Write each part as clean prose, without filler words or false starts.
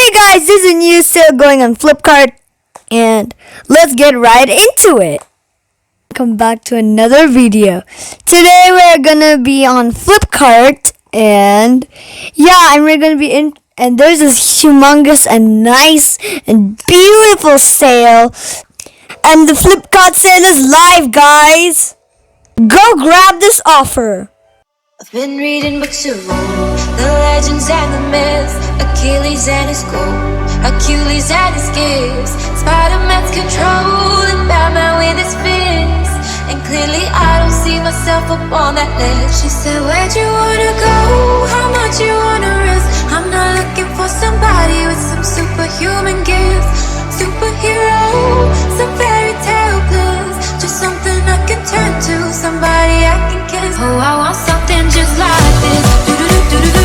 Hey guys, this is a new sale going on Flipkart, and let's get right into it. Welcome back to another video. Today we're gonna be on Flipkart, and we're gonna be in, and there's this humongous and nice and beautiful sale, and the Flipkart sale is live, guys. Go grab this offer. I've been reading books of old, the legends and the myths, Achilles and his gold, Hercules and his gifts, Spider-Man's control, and Batman with his fists. And clearly I don't see myself up on that list. She said, where'd you wanna go? How much you wanna risk? I'm not looking for somebody with some superhuman gifts, superhero, some fairy tale bliss, just something I can turn to, somebody I can kiss. Oh, I want something just like this. Do do do do do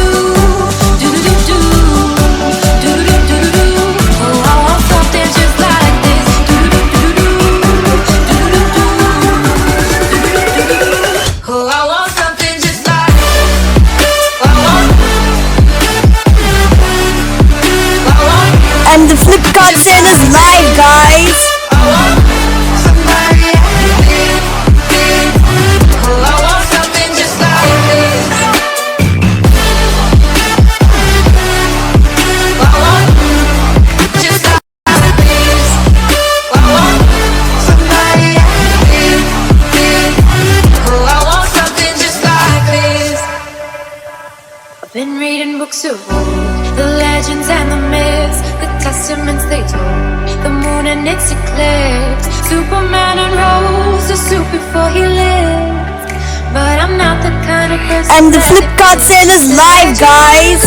do do do do do do do do. Oh, I want something just like this. Do do do do do do do do do do. Oh, I want something just like this. I want. And the Flipkart sale is live, guys. Been reading books of old, the legends and the myths, the testaments they told, the moon and its eclipse, Superman unrolls the suit before he lived. But I'm not the kind of person. And the Flipkart sale is live, guys.